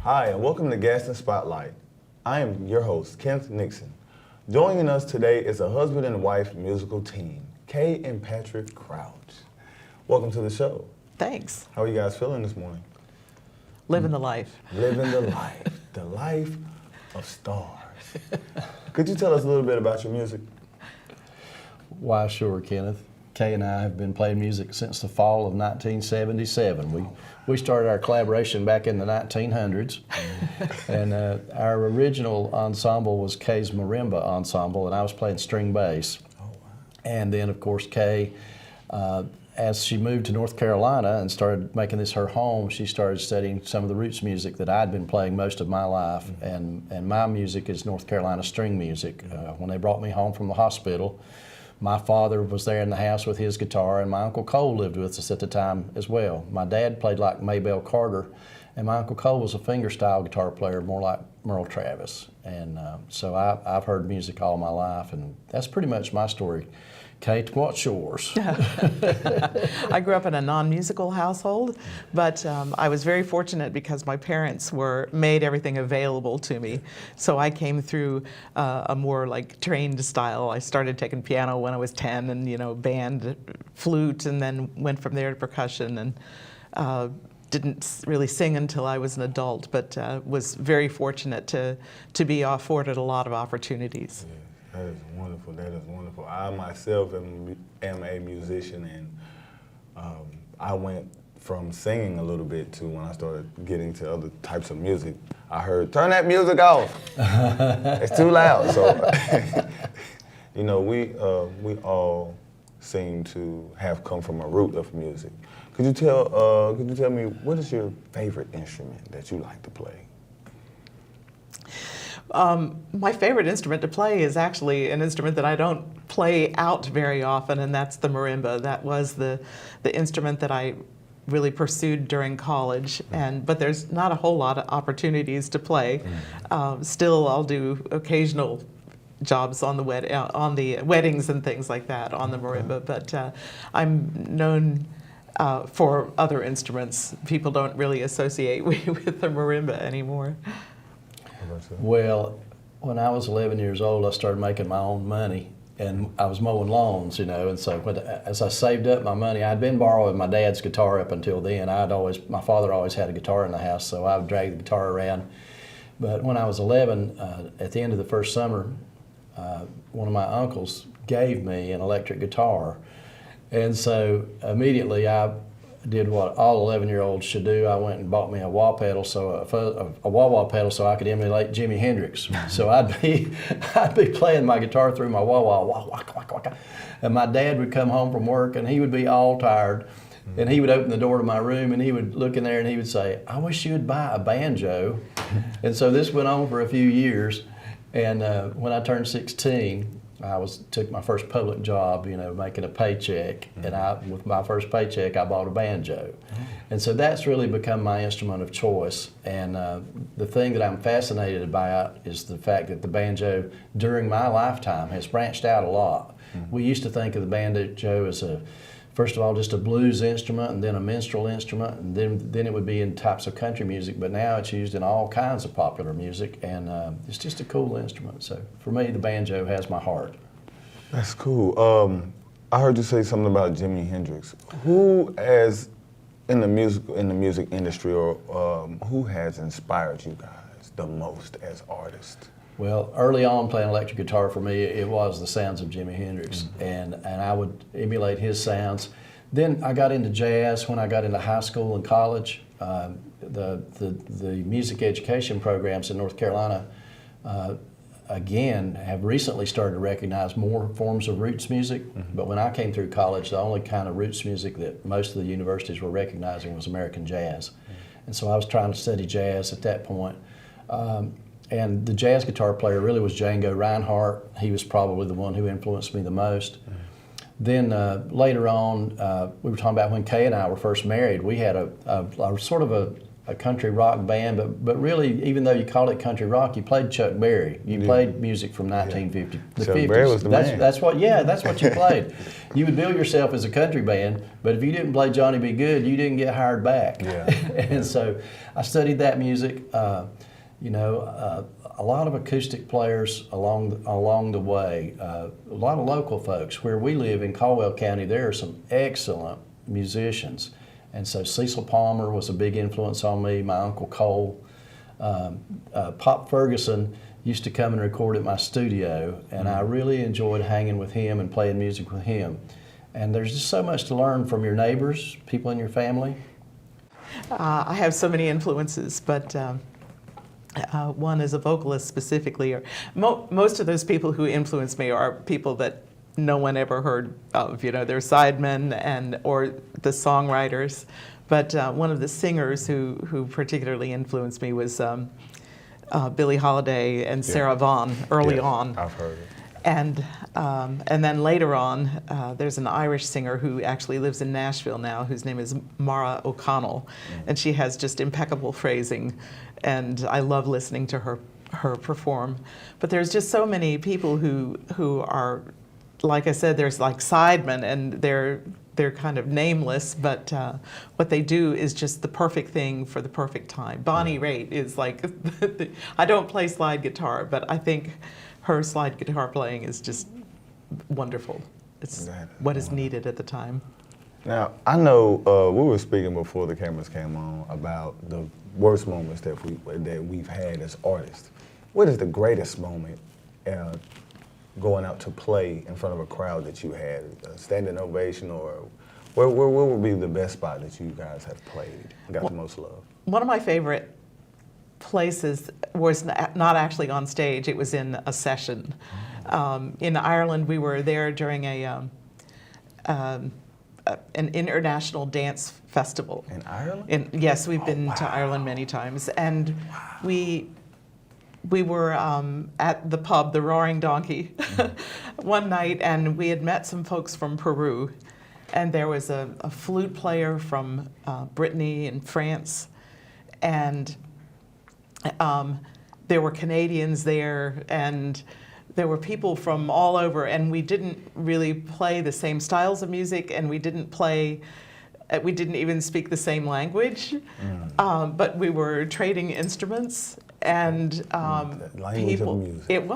Hi, and welcome to Gaston Spotlight. I am your host, Kenneth Nixon. Joining us today is a husband and wife musical team, Kay and Patrick Crouch. Welcome to the show. Thanks. How are you guys feeling this morning? Living the life. Living the life of stars. Could you tell us a little bit about your music? Why, sure, Kenneth. Kay and I have been playing music since the fall of 1977. We started our collaboration back in the 1900s, and our original ensemble was Kay's marimba ensemble, and I was playing string bass. Oh, wow. And then, of course, Kay, as she moved to North Carolina and started making this her home, she started studying some of the roots music that I'd been playing most of my life, and my music is North Carolina string music. When they brought me home from the hospital, my father was there in the house with his guitar, and my Uncle Cole lived with us at the time as well. My dad played like Maybelle Carter, and my Uncle Cole was a fingerstyle guitar player, more like Merle Travis. And so I've heard music all my life, and that's pretty much my story. Kate, what's yours? I grew up in a non-musical household, but I was very fortunate because my parents made everything available to me. So I came through a more like trained style. I started taking piano when I was 10, and band, flute, and then went from there to percussion, and didn't really sing until I was an adult, but was very fortunate to be afforded a lot of opportunities. Yeah. That is wonderful. That is wonderful. I myself am a musician, and I went from singing a little bit to when I started getting to other types of music. I heard, "Turn that music off. It's too loud." So, we all seem to have come from a root of music. Could you tell me what is your favorite instrument that you like to play? My favorite instrument to play is actually an instrument that I don't play out very often, and that's the marimba. That was the instrument that I really pursued during college, but there's not a whole lot of opportunities to play. Still, I'll do occasional jobs on the weddings and things like that on the marimba, but I'm known for other instruments. People don't really associate me with the marimba anymore. Well, when I was 11 years old, I started making my own money, and I was mowing lawns, and so as I saved up my money, I'd been borrowing my dad's guitar up until then. My father always had a guitar in the house, so I would drag the guitar around. But when I was 11, at the end of the first summer, one of my uncles gave me an electric guitar, and so immediately I did what all 11-year-olds should do. I went and bought me a wah pedal, a wah-wah pedal, so I could emulate Jimi Hendrix. So I'd be playing my guitar through my wah-wah, wah-wah, and my dad would come home from work, and he would be all tired, and he would open the door to my room, and he would look in there, and he would say, "I wish you would buy a banjo." And so this went on for a few years, and when I turned 16, I took my first public job, making a paycheck, and with my first paycheck, I bought a banjo. And so that's really become my instrument of choice. And the thing that I'm fascinated about is the fact that the banjo, during my lifetime, has branched out a lot. We used to think of the banjo as first of all, just a blues instrument, and then a minstrel instrument, and then it would be in types of country music, but now it's used in all kinds of popular music, and it's just a cool instrument. So for me, the banjo has my heart. That's cool. I heard you say something about Jimi Hendrix. Who, in the music industry, or who has inspired you guys the most as artists? Well, early on playing electric guitar for me, it was the sounds of Jimi Hendrix, and I would emulate his sounds. Then I got into jazz when I got into high school and college. The music education programs in North Carolina, again, have recently started to recognize more forms of roots music, but when I came through college, the only kind of roots music that most of the universities were recognizing was American jazz. And so I was trying to study jazz at that point. And the jazz guitar player really was Django Reinhardt. He was probably the one who influenced me the most. Then later on, we were talking about when Kay and I were first married, we had a sort of a country rock band, but really, even though you called it country rock, you played Chuck Berry. You played music from 1950, the Chuck 50s. Berry was the man. That's what you played. You would bill yourself as a country band, but if you didn't play Johnny B. Good, you didn't get hired back. Yeah. And so I studied that music. A lot of acoustic players along the way. A lot of local folks. Where we live in Caldwell County, there are some excellent musicians. And so Cecil Palmer was a big influence on me, my Uncle Cole. Pop Ferguson used to come and record at my studio, and I really enjoyed hanging with him and playing music with him. And there's just so much to learn from your neighbors, people in your family. I have so many influences, but one as a vocalist specifically, or most of those people who influence me are people that no one ever heard of. They're sidemen or the songwriters. But one of the singers who particularly influenced me was Billie Holiday and Sarah Vaughan early on. I've heard it. And then later on, there's an Irish singer who actually lives in Nashville now, whose name is Mara O'Connell, and she has just impeccable phrasing, and I love listening to her perform. But there's just so many people who are, like I said, there's like sidemen, and they're kind of nameless, but what they do is just the perfect thing for the perfect time. Bonnie Raitt is like, I don't play slide guitar, but I think her slide guitar playing is just wonderful. It's what is needed at the time. Now, I know we were speaking before the cameras came on about the worst moments that we've had as artists. What is the greatest moment going out to play in front of a crowd that you had? A standing ovation, or where would be the best spot that you guys have played and got the most love? One of my favorite places was not actually on stage, it was in a session. In Ireland, we were there during an international dance festival. In Ireland? Yes, we've been to Ireland many times. And we were at the pub, the Roaring Donkey, one night, and we had met some folks from Peru. And there was a flute player from Brittany in France. And there were Canadians there, and there were people from all over, and we didn't really play the same styles of music, and we didn't even speak the same language, but we were trading instruments, and the language of music. It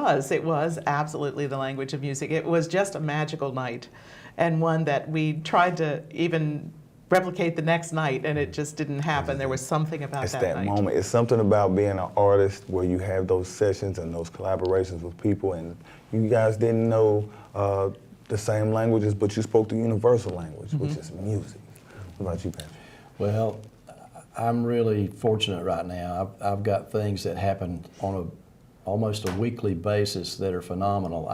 was absolutely the language of music. It was just a magical night, and one that we tried to even replicate the next night, and it just didn't happen. There was something about that night. It's that moment. It's something about being an artist where you have those sessions and those collaborations with people, and you guys didn't know the same languages, but you spoke the universal language, which is music. What about you, Patrick? Well, I'm really fortunate right now. I've got things that happen on almost a weekly basis that are phenomenal.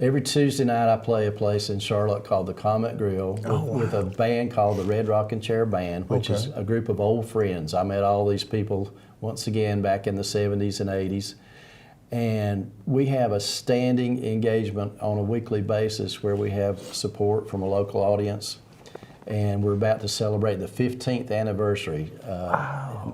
Every Tuesday night I play a place in Charlotte called the Comet Grill with a band called the Red Rocking Chair Band, which is a group of old friends. I met all these people once again back in the 70s and 80s. And we have a standing engagement on a weekly basis where we have support from a local audience. And we're about to celebrate the 15th anniversary.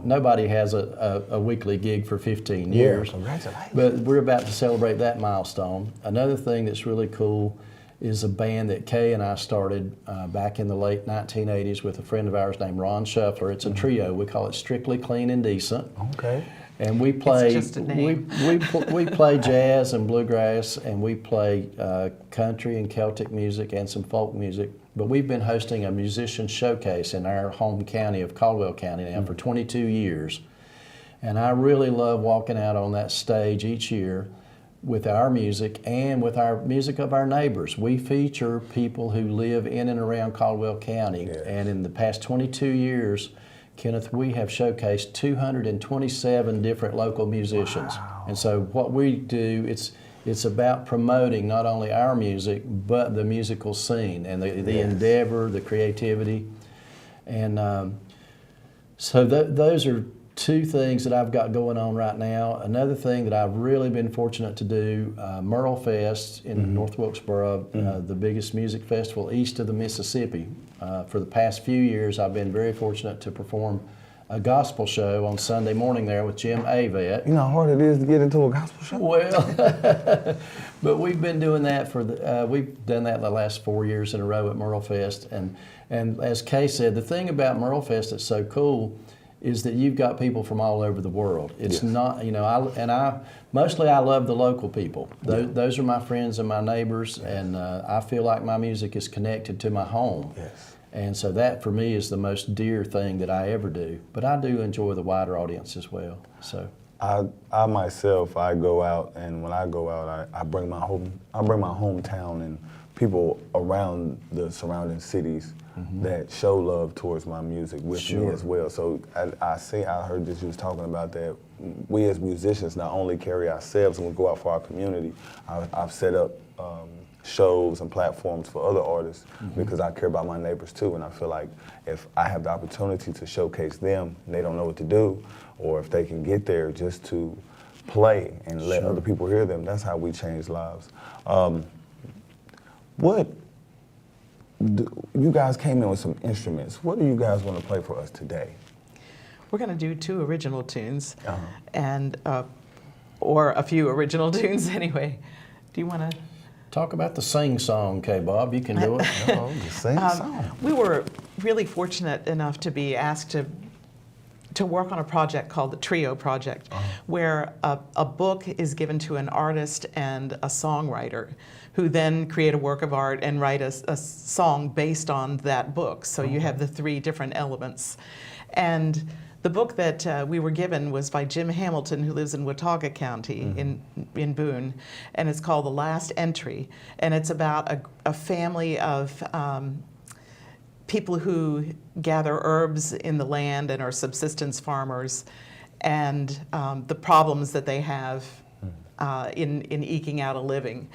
Nobody has a weekly gig for 15 years. Congratulations. But we're about to celebrate that milestone. Another thing that's really cool is a band that Kay and I started back in the late 1980s with a friend of ours named Ron Shuffler. It's a trio. We call it Strictly Clean and Decent. Okay. And we play, it's just a name. we play jazz and bluegrass, and we play country and Celtic music and some folk music. But we've been hosting a musician showcase in our home county of Caldwell County now for 22 years. And I really love walking out on that stage each year with our music and with our music of our neighbors. We feature people who live in and around Caldwell County. Yes. And in the past 22 years, Kenneth, we have showcased 227 different local musicians. Wow. And so what we do, it's about promoting not only our music, but the musical scene and the endeavor, the creativity. And so those are two things that I've got going on right now. Another thing that I've really been fortunate to do, Merle Fest in North Wilkesboro, the biggest music festival east of the Mississippi. For the past few years, I've been very fortunate to perform a gospel show on Sunday morning there with Jim Avett. You know how hard it is to get into a gospel show? Well, but we've been doing that we've done that the last 4 years in a row at Merle Fest. And as Kay said, the thing about Merle Fest that's so cool is that you've got people from all over the world. It's not, you know, I mostly love the local people. Those are my friends and my neighbors, and I feel like my music is connected to my home. Yes. And so that for me is the most dear thing that I ever do. But I do enjoy the wider audience as well. So I myself, I go out, and when I go out, I bring my hometown and people around the surrounding cities that show love towards my music with me as well. So I heard that you was talking about that. We as musicians not only carry ourselves and we go out for our community. I've set up shows and platforms for other artists because I care about my neighbors too, and I feel like if I have the opportunity to showcase them and they don't know what to do, or if they can get there just to play and let other people hear them, that's how we change lives. You guys came in with some instruments. What do you guys want to play for us today? We're going to do 2 original tunes, and or a few original tunes anyway. Do you want to talk about the sing song, K-Bob? You can do it. No, the same song. We were really fortunate enough to be asked to work on a project called the Trio Project, where a book is given to an artist and a songwriter who then create a work of art and write a song based on that book. So you have the 3 different elements. And the book that we were given was by Jim Hamilton, who lives in Watauga County in Boone, and it's called The Last Entry. And it's about a family of people who gather herbs in the land and are subsistence farmers, and the problems that they have in eking out a living.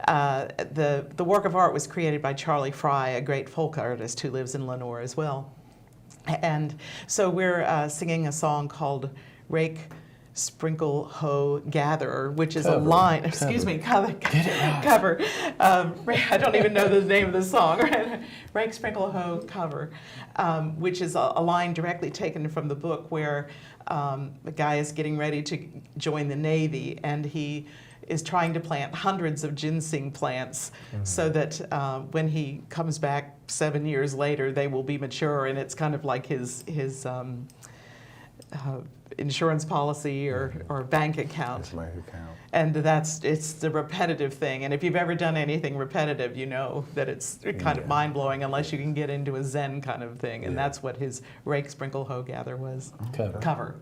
The work of art was created by Charlie Fry, a great folk artist who lives in Lenoir as well. And so we're singing a song called Rake, Sprinkle, Hoe, Gather, which is a line, cover. I don't even know the name of the song, right? Rake, Sprinkle, Hoe, Cover, which is a line directly taken from the book where the guy is getting ready to join the Navy, and he is trying to plant hundreds of ginseng plants so that when he comes back 7 years later, they will be mature, and it's kind of like his insurance policy or bank account. And it's the repetitive thing. And if you've ever done anything repetitive, you know that it's kind of mind-blowing unless you can get into a Zen kind of thing. And that's what his Rake, Sprinkle, Hoe, Gather was. Cover.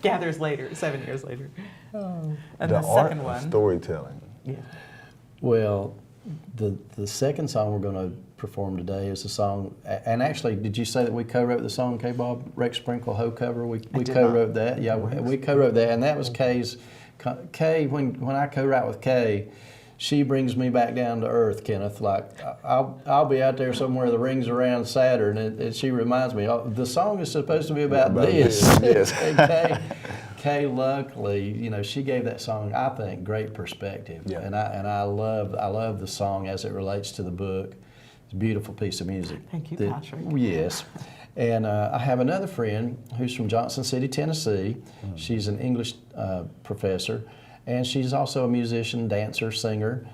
Gathers later, 7 years later. And the second one. Storytelling. Yeah. Well, the second song we're going to perform today is a song, and actually, did you say that we co-wrote the song, K-Bob? Rake, Sprinkle, Hoe, Cover? We co-wrote that. Yeah, we co-wrote that, and that was Kay's. Kay, when I co-write with Kay, she brings me back down to earth, Kenneth. Like, I'll be out there somewhere, the rings around Saturn, and she reminds me, the song is supposed to be about this. Yes. And Kay, luckily, you know, she gave that song, I think, great perspective. Yeah. And I love the song as it relates to the book. It's a beautiful piece of music. Thank you, Patrick. Yes. And I have another friend who's from Johnson City, Tennessee. She's an English professor, and she's also a musician, dancer, singer.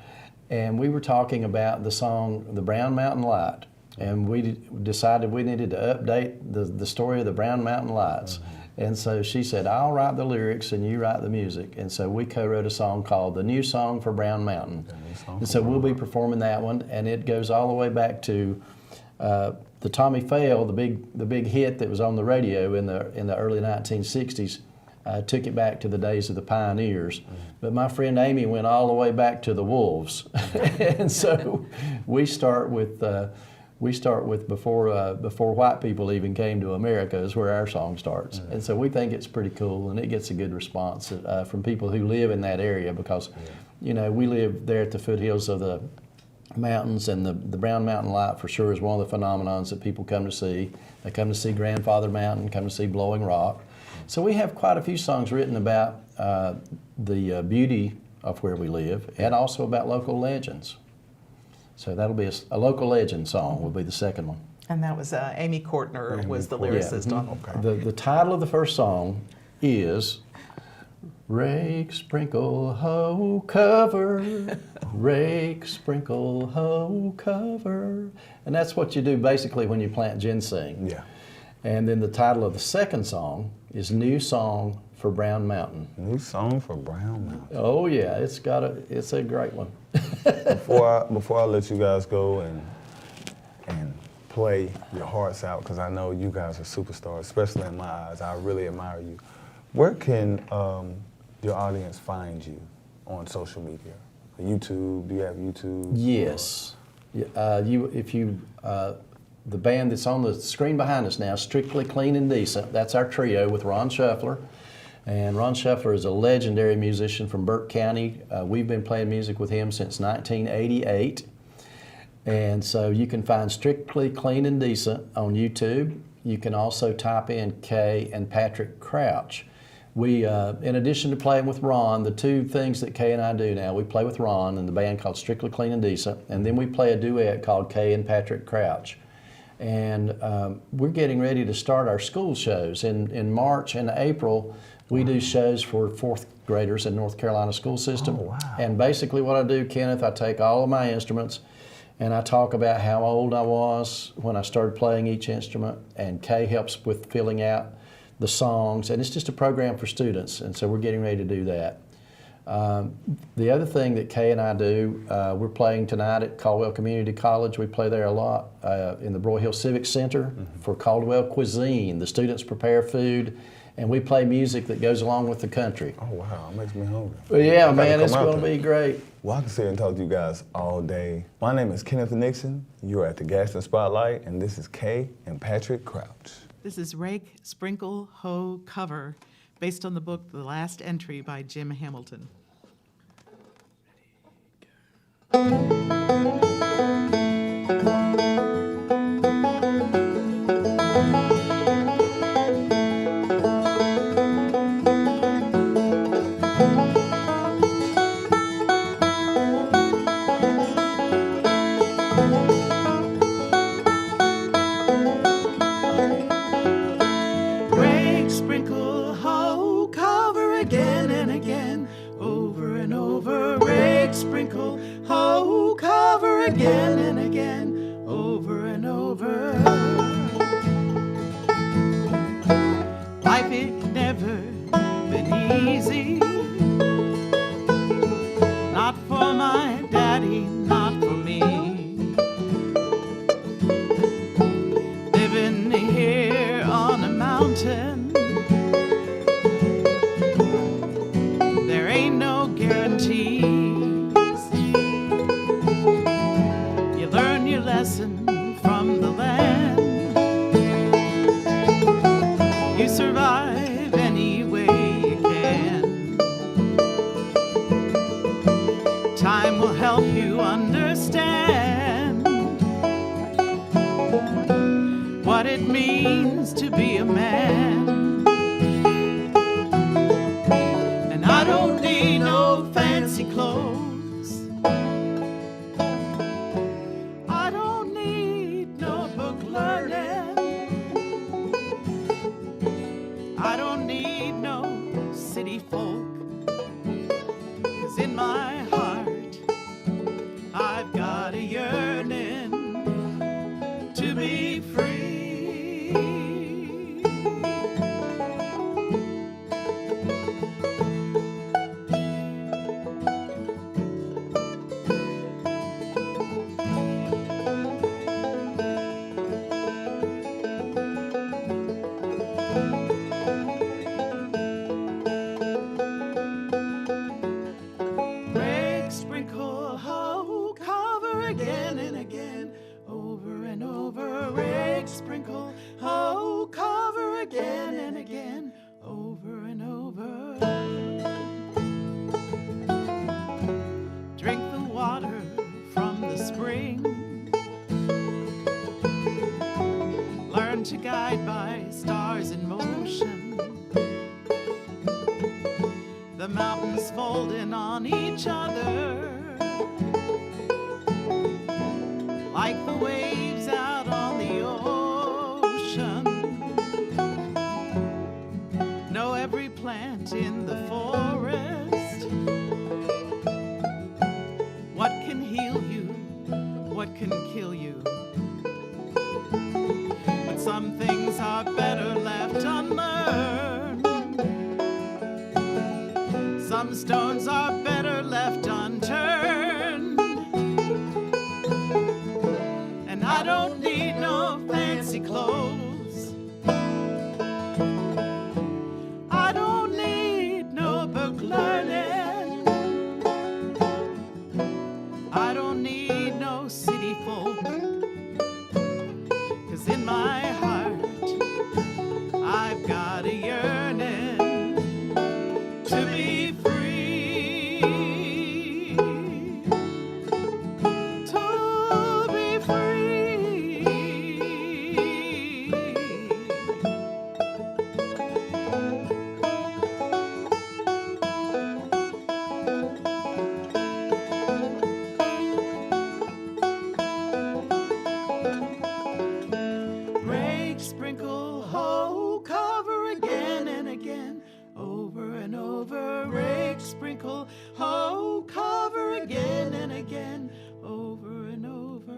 And we were talking about the song, The Brown Mountain Light. And we decided we needed to update the story of the Brown Mountain Lights. And so she said, I'll write the lyrics and you write the music. And so we co-wrote a song called The New Song for Brown Mountain. And so we'll be performing that one, and it goes all the way back to the Tommy Fail, the big hit that was on the radio in the early 1960s. Took it back to the days of the Pioneers. But my friend Amy went all the way back to the Wolves. And so we start with before white people even came to America is where our song starts. And so we think it's pretty cool, and it gets a good response from people who live in that area because, you know, we live there at the foothills of the mountains, and the Brown Mountain Light for sure is one of the phenomenons that people come to see. They come to see Grandfather Mountain, come to see Blowing Rock. So we have quite a few songs written about the beauty of where we live and also about local legends. So that'll be a local legend song will be the second one. And that was Amy Courtner was the lyricist on it. Okay. The title of the first song is Rake, Sprinkle, Hoe, Cover. Rake, Sprinkle, Hoe, Cover. And that's what you do basically when you plant ginseng. Yeah. And then the title of the second song is New Song for Brown Mountain. New song for Brown Mountain. Oh yeah, it's a great one. Before I let you guys go and play your hearts out, because I know you guys are superstars, especially in my eyes. I really admire you. Where can your audience find you on social media? YouTube? Do you have YouTube? Yes. The band that's on the screen behind us now, Strictly Clean and Decent, that's our trio with Ron Shuffler. And Ron Shuffler is a legendary musician from Burke County. We've been playing music with him since 1988. And so you can find Strictly Clean and Decent on YouTube. You can also type in Kay and Patrick Crouch. We, in addition to playing with Ron, the two things that Kay and I do now, we play with Ron in the band called Strictly Clean and Decent, and then we play a duet called Kay and Patrick Crouch. And we're getting ready to start our school shows. In March and April, we do shows for fourth graders in North Carolina school system. Oh, wow. And basically what I do, Kenneth, I take all of my instruments and I talk about how old I was when I started playing each instrument, and Kay helps with filling out the songs, and it's just a program for students, and so we're getting ready to do that. The other thing that Kay and I do, we're playing tonight at Caldwell Community College. We play there a lot in the Broy Hill Civic Center for Caldwell Cuisine. The students prepare food, and we play music that goes along with the country. Oh, wow, it makes me hungry. Well, yeah, I gotta man, it's come out going to there. be great. Well, I can sit and talk to you guys all day. My name is Kenneth Nixon. You're at the Gaston Spotlight, and this is Kay and Patrick Crouch. This is Rake, Sprinkle, Hoe, Cover, based on the book The Last Entry by Jim Hamilton. Rake, sprinkle, hoe, cover again and again, over and over. Rake, sprinkle, hoe, cover again and again, over and over. Life ain't never been easy, not for my daddy, not for me. Living here on a mountain, there ain't no guarantees. You learn your lesson from the land. You survive any way you can. Time will help you understand what it means to be a man. And I don't need no fancy clothes. I don't need no book learning. I don't need no city folk. 'Cause in my heart, I've got a yearning to be free. Rake, sprinkle, hoe, cover again and again, over and over. Rake, sprinkle, hoe, cover again and again, over and over. Drink the water from the spring. Learn to guide by stars in motion. The mountains folding on each other, like the waves out on the ocean. can kill you. But some things are better left unlearned. Some stones are better left unturned. And I don't need no fancy clothes. I don't need no book learning. I don't need no city folk. 'Cause in my heart I've got a yearning to be free. To be free. Rake, sprinkle, hoe, cover again and again, over and over. Rake, sprinkle, hoe, cover again and again, over and over.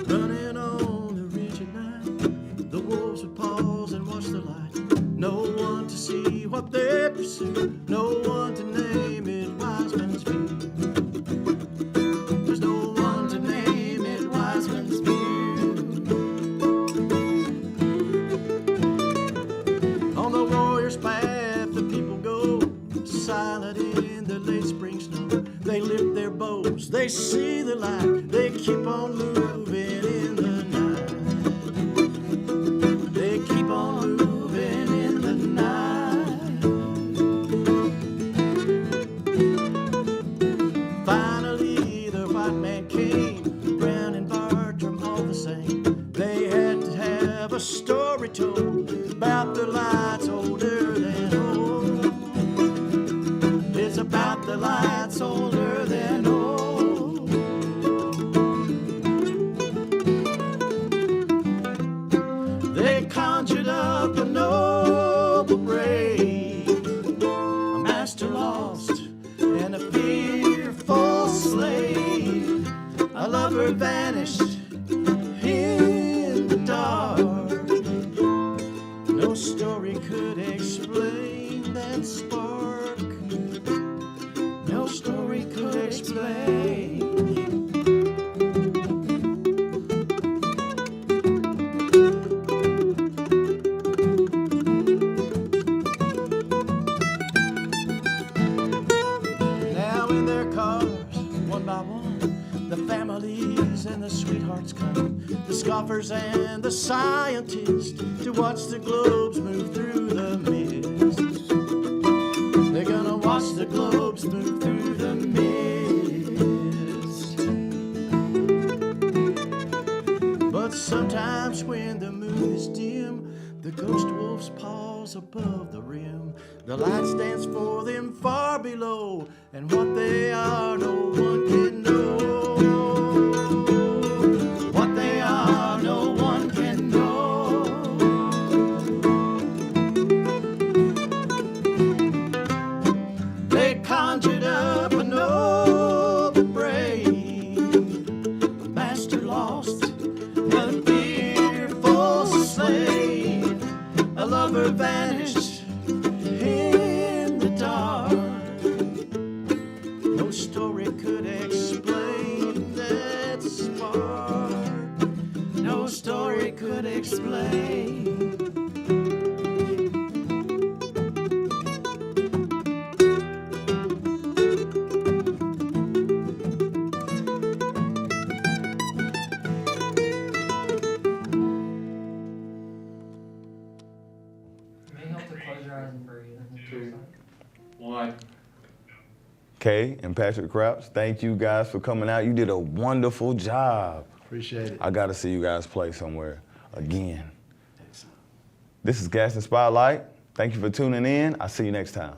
Running on the ridge at night, the wolves would pause and watch the light. No one to see what they pursue, no one to name it Wiseman's View. There's no one to name it Wiseman's View. On the warrior's path the people go, silent in the late spring snow. They lift their bows, they see the light, they keep on moving in the night. They keep on moving in the night. Finally the white man came, Brown and Bartram all the same. They had to have a story told about the lights older than old. It's about the lights older than old. They conjured up a noble brave, a master lost and a fearful slave, a lover vanished in the dark. No story could explain that spark. No story could explain. Now in their cars, one by one, the families and the sweethearts come, the scoffers and the scientists, to watch the globes move through the mist. They're gonna watch the globes move through the mist. But sometimes when the moon is dim, the ghost wolves pause above the rim. The light stands for them far below, and what they are no one can know. What they are no one can know. They conjured up a noble brave, a master lost, a fearful slave, a lover vanished in the dark. No story could explain that spark. No story could explain. May help to close your eyes and breathe. Two, one. Kay and Patrick Crouch, thank you guys for coming out. You did a wonderful job. Appreciate it. I got to see you guys play somewhere again. This is Gaston Spotlight. Thank you for tuning in. I'll see you next time.